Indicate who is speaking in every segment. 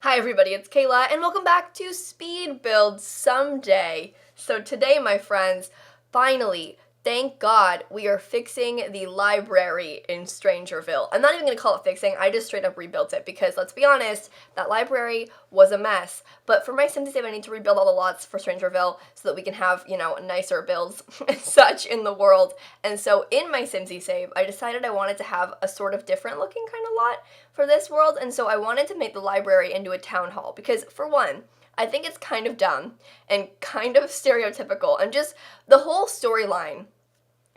Speaker 1: Hi everybody, it's Kayla, and welcome back to Speed Build Someday. So today, my friends, finally, thank God, we are fixing the library in StrangerVille. I'm not even going to call it fixing, I just straight up rebuilt it because, let's be honest, that library was a mess. But for my Simsie Save, I need to rebuild all the lots for StrangerVille so that we can have, nicer builds and such in the world. And so in my Simsie Save, I decided I wanted to have a sort of different looking kind of lot for this world, and so I wanted to make the library into a town hall because, for one, I think it's kind of dumb and kind of stereotypical, and just the whole storyline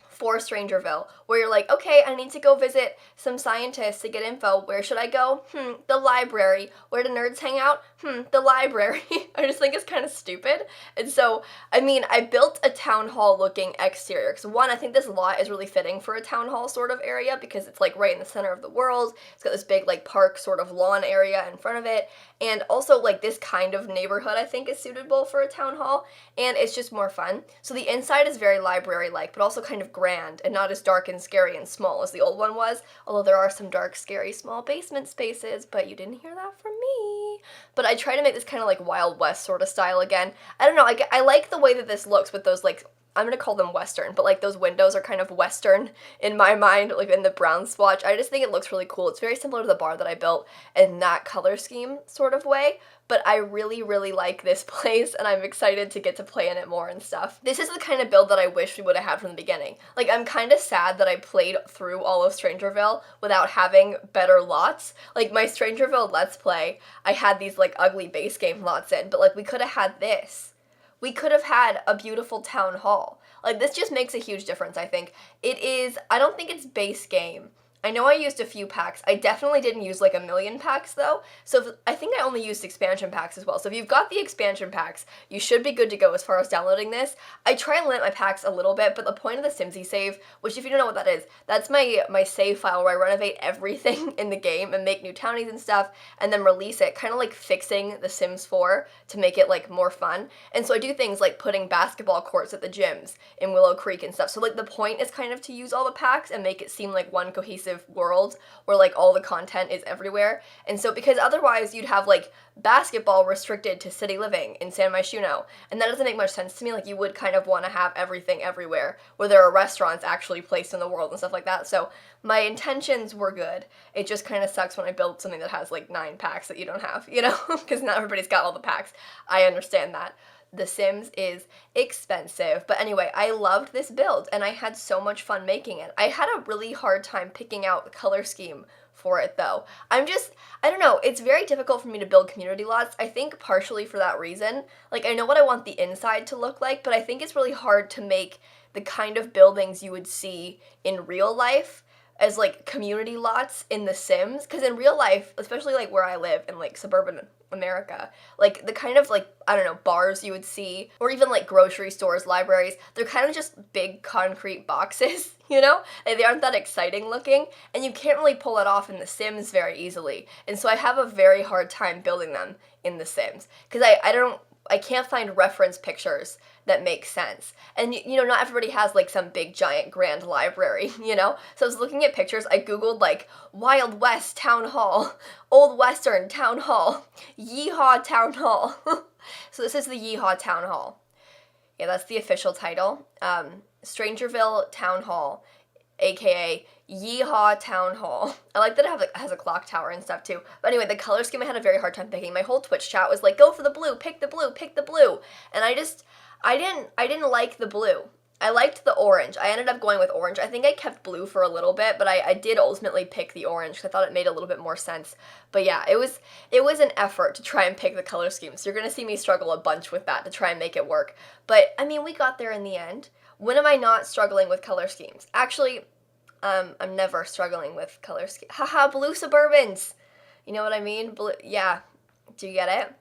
Speaker 1: for StrangerVille, where you're like, okay, I need to go visit some scientists to get info. Where should I go? The library. Where do nerds hang out? The library. I just think it's kind of stupid. And so, I built a town hall looking exterior. Because one, I think this lot is really fitting for a town hall sort of area because it's like right in the center of the world. It's got this big like park sort of lawn area in front of it. And also like this kind of neighborhood I think is suitable for a town hall. And it's just more fun. So the inside is very library-like, but also kind of grand and not as dark and scary and small as the old one was. Although there are some dark, scary, small basement spaces, but you didn't hear that from me. But I try to make this kind of like Wild West sort of style again. I don't know, I like the way that this looks with those like, I'm gonna call them Western, but like those windows are kind of Western in my mind, like in the brown swatch. I just think it looks really cool. It's very similar to the bar that I built in that color scheme sort of way, but I really, really like this place and I'm excited to get to play in it more and stuff. This is the kind of build that I wish we would have had from the beginning. Like, I'm kind of sad that I played through all of StrangerVille without having better lots. Like, my StrangerVille Let's Play, I had these like ugly base game lots in, but like we could have had this. We could have had a beautiful town hall. Like, this just makes a huge difference, I think. I don't think it's base game. I know I used a few packs. I definitely didn't use like a million packs though. So I think I only used expansion packs as well. So if you've got the expansion packs, you should be good to go as far as downloading this. I try and limit my packs a little bit, but the point of the Simsie Save, which if you don't know what that is, that's my save file where I renovate everything in the game and make new townies and stuff and then release it, kind of like fixing The Sims 4 to make it like more fun. And so I do things like putting basketball courts at the gyms in Willow Creek and stuff. So like the point is kind of to use all the packs and make it seem like one cohesive world where like all the content is everywhere. And so because otherwise you'd have like basketball restricted to city living in San Myshuno, and that doesn't make much sense to me. Like, you would kind of want to have everything everywhere where there are restaurants actually placed in the world and stuff like that. So my intentions were good. It just kind of sucks when I build something that has like 9 packs that you don't have, because not everybody's got all the packs. I understand that. The Sims is expensive. But anyway, I loved this build and I had so much fun making it. I had a really hard time picking out the color scheme for it though. I don't know, it's very difficult for me to build community lots, I think partially for that reason. Like, I know what I want the inside to look like, but I think it's really hard to make the kind of buildings you would see in real life as like community lots in The Sims, because in real life, especially like where I live in like suburban America, like the kind of like, I don't know, bars you would see, or even like grocery stores, libraries, they're kind of just big concrete boxes, Like, they aren't that exciting looking, and you can't really pull it off in The Sims very easily, and so I have a very hard time building them in The Sims, because I can't find reference pictures that make sense. And, not everybody has, like, some big, giant, grand library, So I was looking at pictures, I googled, like, Wild West Town Hall, Old Western Town Hall, Yeehaw Town Hall. So this is the Yeehaw Town Hall. Yeah, that's the official title. StrangerVille Town Hall, aka Yeehaw Town Hall. I like that it has a clock tower and stuff too. But anyway, the color scheme I had a very hard time picking. My whole Twitch chat was like, go for the blue, pick the blue, pick the blue. And I didn't like the blue. I liked the orange. I ended up going with orange. I think I kept blue for a little bit, but I did ultimately pick the orange because I thought it made a little bit more sense. But yeah, it was an effort to try and pick the color scheme. So you're going to see me struggle a bunch with that to try and make it work. But, we got there in the end. When am I not struggling with color schemes? Actually, I'm never struggling with color schemes. Haha, blue Suburbans! You know what I mean? Blue, yeah. Do you get it?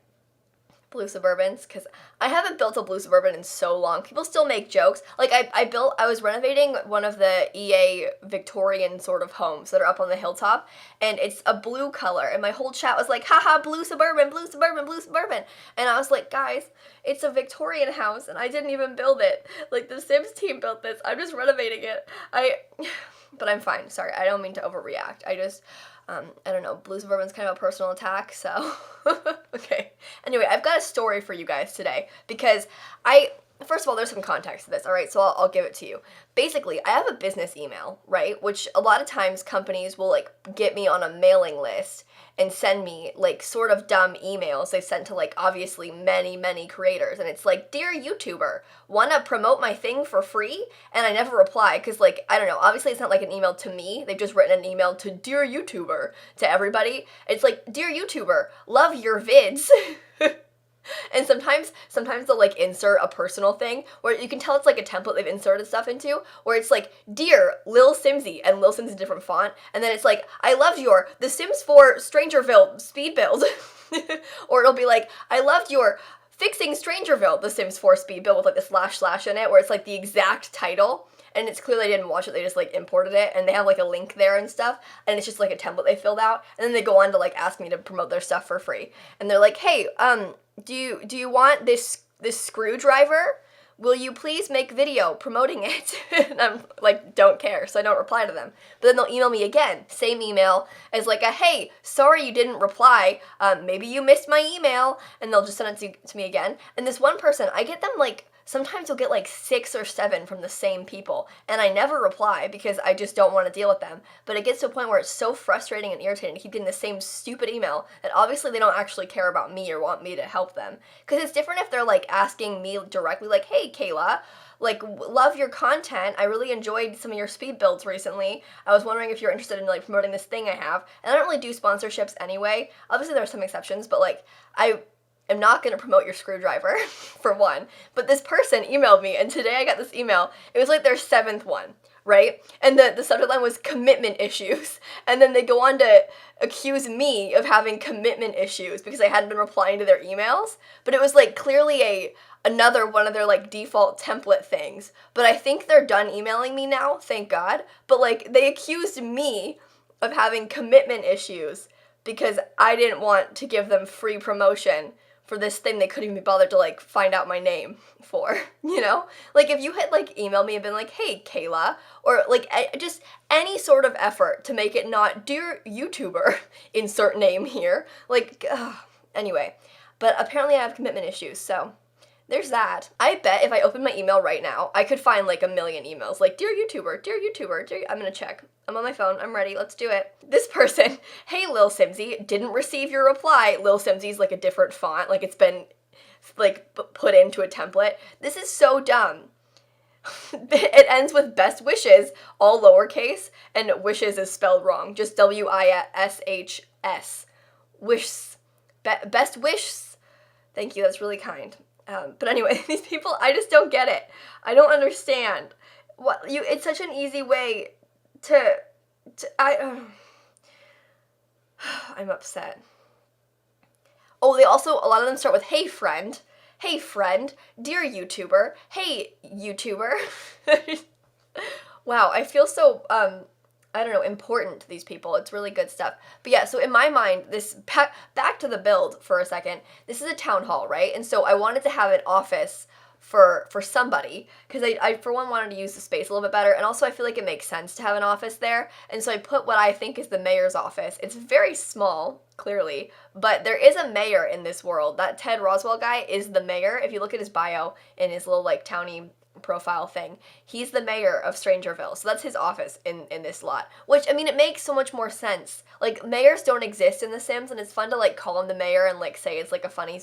Speaker 1: Blue Suburbans, because I haven't built a blue Suburban in so long. People still make jokes. Like, I was renovating one of the EA Victorian sort of homes that are up on the hilltop, and it's a blue color, and my whole chat was like, haha, blue Suburban, blue Suburban, blue Suburban. And I was like, guys, it's a Victorian house, and I didn't even build it. Like, the Sims team built this. I'm just renovating it. But I'm fine. Sorry, I don't mean to overreact. I don't know. Blue Suburban's kind of a personal attack, so... Okay. Anyway, I've got a story for you guys today because first of all, there's some context to this, all right? So I'll give it to you. Basically, I have a business email, right? Which a lot of times companies will like get me on a mailing list and send me like sort of dumb emails they sent to like obviously many creators. And it's like, dear YouTuber, wanna promote my thing for free? And I never reply because like, I don't know, obviously it's not like an email to me. They've just written an email to dear YouTuber to everybody. It's like, dear YouTuber, love your vids. And sometimes they'll like insert a personal thing where you can tell it's like a template they've inserted stuff into, where it's like, dear lilsimsie, and lilsimsie's a different font, and then it's like, I loved your The Sims 4 StrangerVille speed build. Or it'll be like, I loved your fixing StrangerVille The Sims 4 speed build with like the / in it, where it's like the exact title. And it's clear they didn't watch it, they just like imported it, and they have like a link there and stuff, and it's just like a template they filled out, and then they go on to like ask me to promote their stuff for free. And they're like, hey, do you want this screwdriver? Will you please make video promoting it? And I'm like, don't care, so I don't reply to them. But then they'll email me again, same email, as like a, hey, sorry you didn't reply, maybe you missed my email, and they'll just send it to me again. And this one person, I get them like, sometimes you'll get like 6 or 7 from the same people, and I never reply because I just don't want to deal with them. But it gets to a point where it's so frustrating and irritating to keep getting the same stupid email that obviously they don't actually care about me or want me to help them. Because it's different if they're like asking me directly like, hey Kayla, like, love your content, I really enjoyed some of your speed builds recently, I was wondering if you're interested in like promoting this thing I have. And I don't really do sponsorships anyway, obviously there are some exceptions, but like, I'm not going to promote your screwdriver, for one. But this person emailed me, and today I got this email. It was like their 7th one, right? And the subject line was commitment issues. And then they go on to accuse me of having commitment issues because I hadn't been replying to their emails. But it was like clearly another one of their like default template things. But I think they're done emailing me now, thank God. But like they accused me of having commitment issues because I didn't want to give them free promotion for this thing they couldn't even be bothered to like find out my name for, you know? Like if you had like emailed me and been like, hey Kayla, or like just any sort of effort to make it not dear YouTuber, insert name here, like, anyway. But apparently I have commitment issues, so there's that. I bet if I open my email right now, I could find like a million emails, like, dear YouTuber, I'm gonna check. I'm on my phone, I'm ready, let's do it. This person, hey lilsimsie, didn't receive your reply. Lilsimsie's like a different font, like it's been like put into a template. This is so dumb. It ends with best wishes, all lowercase, and wishes is spelled wrong, just WISHS. Wishes. Best wishes. Thank you, that's really kind. But anyway, these people, I just don't get it. I don't understand. It's such an easy way I'm upset. Oh, they also, a lot of them start with, hey friend, dear YouTuber, hey YouTuber. Wow, I feel so, I don't know, important to these people. It's really good stuff. But yeah, so in my mind, back to the build for a second, this is a town hall, right? And so I wanted to have an office for somebody, because I for one wanted to use the space a little bit better, and also I feel like it makes sense to have an office there, and so I put what I think is the mayor's office. It's very small, clearly, but there is a mayor in this world. That Ted Roswell guy is the mayor. If you look at his bio in his little like towny profile thing, he's the mayor of StrangerVille, so that's his office in this lot, which, I mean, it makes so much more sense. Like, mayors don't exist in The Sims, and it's fun to like call him the mayor and like say it's like a funny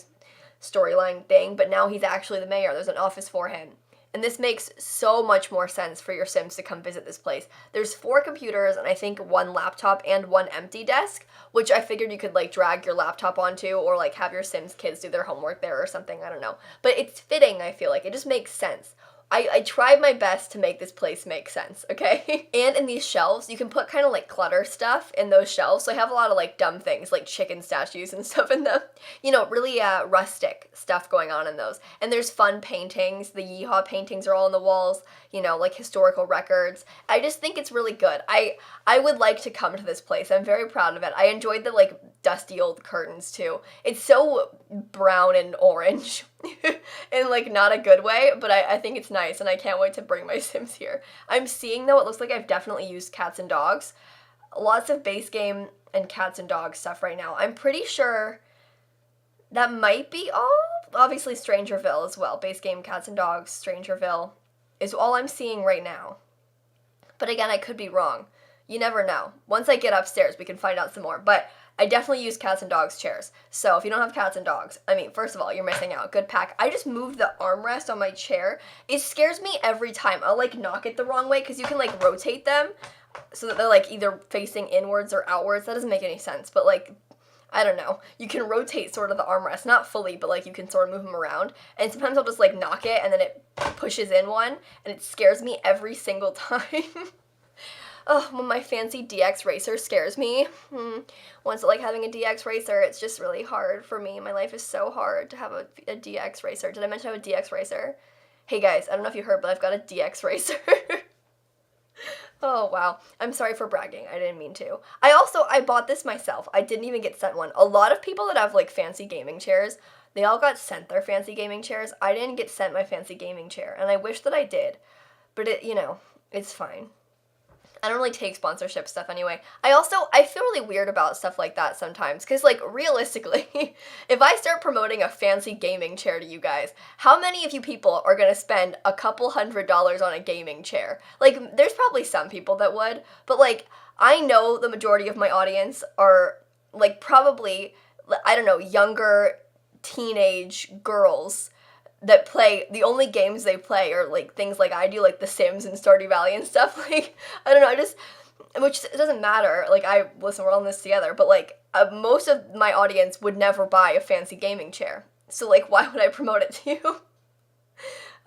Speaker 1: storyline thing, but now he's actually the mayor. There's an office for him. And this makes so much more sense for your Sims to come visit this place. There's 4 computers and I think 1 laptop and 1 empty desk, which I figured you could like drag your laptop onto or like have your Sims kids do their homework there or something, I don't know. But it's fitting, I feel like. It just makes sense. I tried my best to make this place make sense, okay? And in these shelves, you can put kind of like clutter stuff in those shelves. So I have a lot of like dumb things like chicken statues and stuff in them. You know, really rustic stuff going on in those. And there's fun paintings. The Yeehaw paintings are all on the walls, you know, like historical records. I just think it's really good. I would like to come to this place. I'm very proud of it. I enjoyed the like dusty old curtains too. It's so brown and orange in like not a good way, but I think it's nice and I can't wait to bring my Sims here. I'm seeing though, it looks like I've definitely used cats and dogs. Lots of base game and cats and dogs stuff right now. I'm pretty sure That might be all. Obviously, StrangerVille as well. Base game, cats and dogs, StrangerVille is all I'm seeing right now. But again, I could be wrong. You never know. Once I get upstairs, we can find out some more. But I definitely use cats and dogs chairs. So if you don't have cats and dogs, I mean, first of all, you're missing out. Good pack. I just moved the armrest on my chair. It scares me every time. I'll like knock it the wrong way because you can like rotate them so that they're like either facing inwards or outwards. That doesn't make any sense. But like, I don't know. You can rotate sort of the armrest, not fully, but like you can sort of move them around. And sometimes I'll just like knock it and then it pushes in one and it scares me every single time. Oh, when my fancy DX racer scares me. Once like having a DX racer, it's just really hard for me. My life is so hard to have a DX racer. Did I mention I have a DX racer? Hey guys, I don't know if you heard, but I've got a DX racer. Oh, wow. I'm sorry for bragging. I didn't mean to. I bought this myself. I didn't even get sent one. A lot of people that have, like, fancy gaming chairs, they all got sent their fancy gaming chairs. I didn't get sent my fancy gaming chair, and I wish that I did. But, it's fine. I don't really take sponsorship stuff anyway. I feel really weird about stuff like that sometimes, because, like, realistically, if I start promoting a fancy gaming chair to you guys, how many of you people are going to spend a couple $100s on a gaming chair? Like, there's probably some people that would, but, like, I know the majority of my audience are, like, probably, I don't know, younger teenage girls that play, the only games they play are, like, things like I do, like The Sims and Stardew Valley and stuff. Like, I don't know, which it doesn't matter, like, listen, we're all in this together, but, like, most of my audience would never buy a fancy gaming chair. So, like, why would I promote it to you?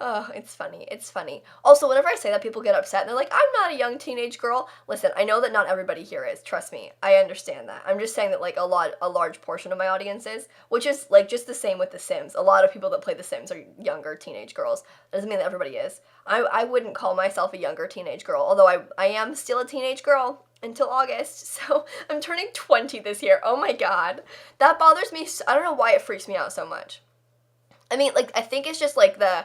Speaker 1: Oh, it's funny. It's funny. Also, whenever I say that, people get upset, and they're like, I'm not a young teenage girl. Listen, I know that not everybody here is. Trust me. I understand that. I'm just saying that, like, a large portion of my audience is, which is, like, just the same with The Sims. A lot of people that play The Sims are younger teenage girls. That doesn't mean that everybody is. I wouldn't call myself a younger teenage girl, although I am still a teenage girl until August, so I'm turning 20 this year. Oh my god. That bothers me. I don't know why it freaks me out so much. I mean, like, I think it's just, like, the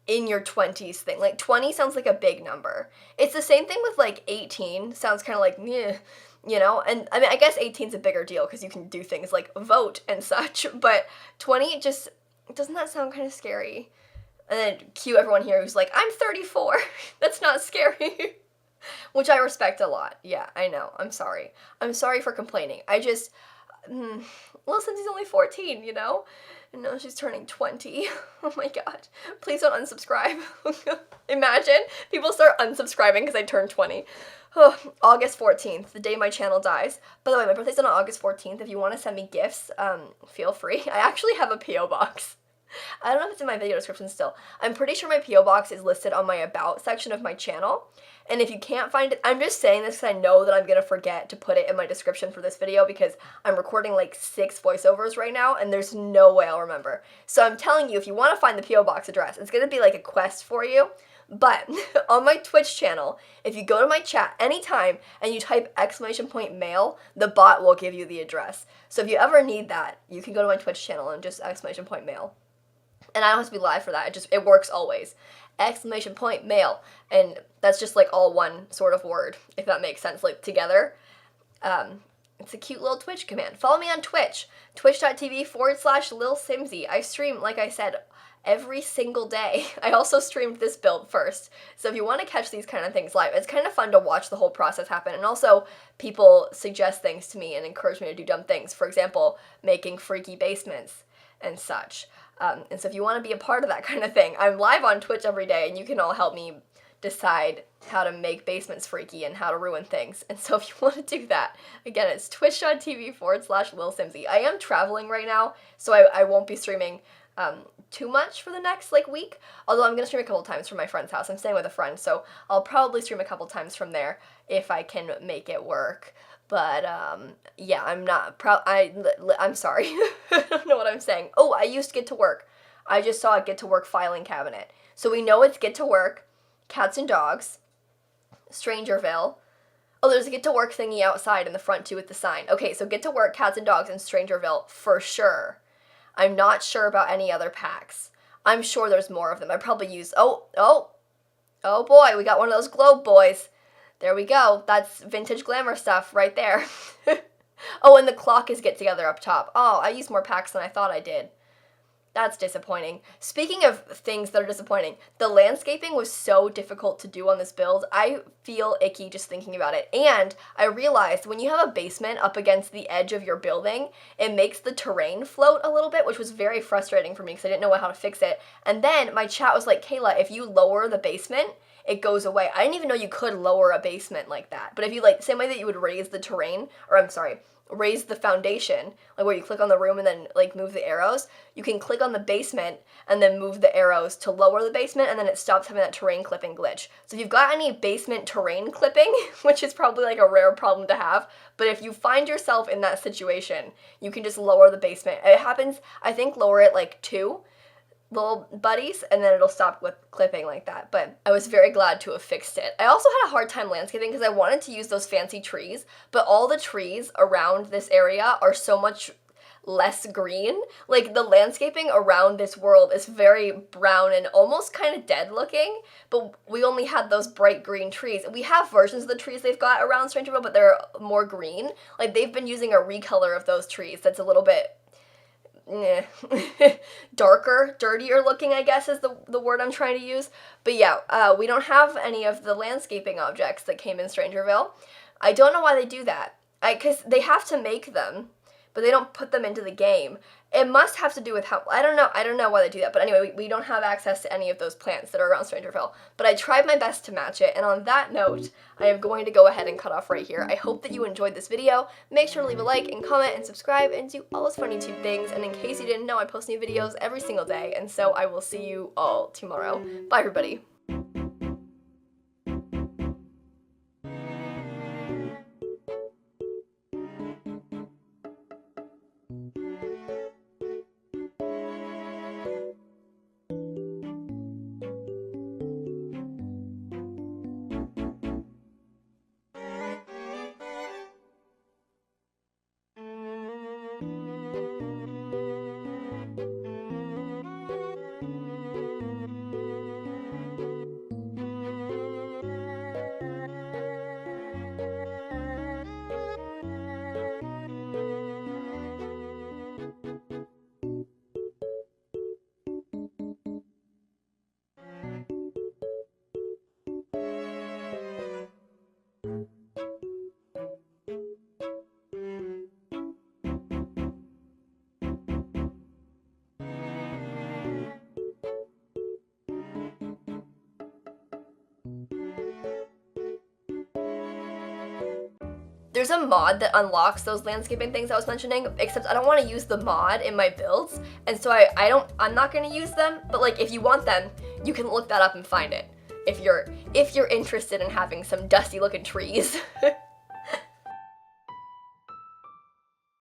Speaker 1: in your 20s thing. Like, 20 sounds like a big number. It's the same thing with, like, 18. Sounds kind of like, meh, And, I mean, I guess 18's a bigger deal because you can do things like vote and such. But 20 just, doesn't that sound kind of scary? And then cue everyone here who's like, I'm 34. That's not scary. Which I respect a lot. Yeah, I know. I'm sorry. I'm sorry for complaining. Well, since he's only 14, And now she's turning 20. Oh my god. Please don't unsubscribe. Imagine people start unsubscribing because I turned 20. Oh, August 14th, the day my channel dies. By the way, my birthday's on August 14th. If you want to send me gifts, feel free. I actually have a P.O. box. I don't know if it's in my video description still. I'm pretty sure my P.O. box is listed on my About section of my channel. And if you can't find it, I'm just saying this because I know that I'm going to forget to put it in my description for this video because I'm recording like 6 voiceovers right now and there's no way I'll remember. So I'm telling you, if you want to find the P.O. box address, it's going to be like a quest for you. But on my Twitch channel, if you go to my chat anytime and you type !mail, the bot will give you the address. So if you ever need that, you can go to my Twitch channel and just !mail. And I don't have to be live for that. It works always. !mail. And that's just like all one sort of word, if that makes sense, like together. It's a cute little Twitch command. Follow me on Twitch. Twitch.tv/lilsimsie. I stream, like I said, every single day. I also streamed this build first. So if you want to catch these kind of things live, it's kind of fun to watch the whole process happen. And also, people suggest things to me and encourage me to do dumb things. For example, making freaky basements and such. And so if you want to be a part of that kind of thing, I'm live on Twitch every day, and you can all help me decide how to make basements freaky and how to ruin things. And so if you want to do that, again, it's twitch.tv/lilsimsie. I am traveling right now, so I won't be streaming too much for the next week, although I'm going to stream a couple times from my friend's house. I'm staying with a friend, so I'll probably stream a couple times from there if I can make it work. But, yeah, I'm not I'm sorry. I don't know what I'm saying. Oh, I used Get to Work. I just saw a Get to Work filing cabinet. So we know it's Get to Work, Cats and Dogs, StrangerVille. Oh, there's a Get to Work thingy outside in the front, too, with the sign. Okay, so Get to Work, Cats and Dogs, and StrangerVille for sure. I'm not sure about any other packs. I'm sure there's more of them. I probably use... Oh, boy, we got one of those globe boys. There we go. That's vintage glamour stuff right there. Oh, and the clock is get together up top. Oh, I used more packs than I thought I did. That's disappointing. Speaking of things that are disappointing, the landscaping was so difficult to do on this build. I feel icky just thinking about it. And I realized when you have a basement up against the edge of your building, it makes the terrain float a little bit, which was very frustrating for me because I didn't know how to fix it. And then my chat was like, Kayla, if you lower the basement, it goes away. I didn't even know you could lower a basement like that. But if you like, same way that you would raise the terrain, or I'm sorry, raise the foundation, like where you click on the room and then like move the arrows, you can click on the basement and then move the arrows to lower the basement, and then it stops having that terrain clipping glitch. So if you've got any basement terrain clipping, which is probably like a rare problem to have, but if you find yourself in that situation, you can just lower the basement. It happens, I think lower it like 2 little buddies, and then it'll stop with clipping like that. But I was very glad to have fixed it. I also had a hard time landscaping because I wanted to use those fancy trees, but all the trees around this area are so much less green. Like the landscaping around this world is very brown and almost kind of dead looking, but we only had those bright green trees. We have versions of the trees they've got around StrangerVille, but they're more green. Like they've been using a recolor of those trees that's a little bit darker, dirtier looking, I guess is the word I'm trying to use. But yeah, we don't have any of the landscaping objects that came in StrangerVille. I don't know why they do that. Because they have to make them, but they don't put them into the game. It must have to do with how, I don't know why they do that, but anyway, we don't have access to any of those plants that are around StrangerVille, but I tried my best to match it, and on that note, I am going to go ahead and cut off right here. I hope that you enjoyed this video. Make sure to leave a like and comment and subscribe and do all those fun YouTube things, and in case you didn't know, I post new videos every single day, and so I will see you all tomorrow. Bye, everybody. There's a mod that unlocks those landscaping things I was mentioning, except I don't want to use the mod in my builds, and so I'm not going to use them, but like if you want them, you can look that up and find it if you're interested in having some dusty looking trees.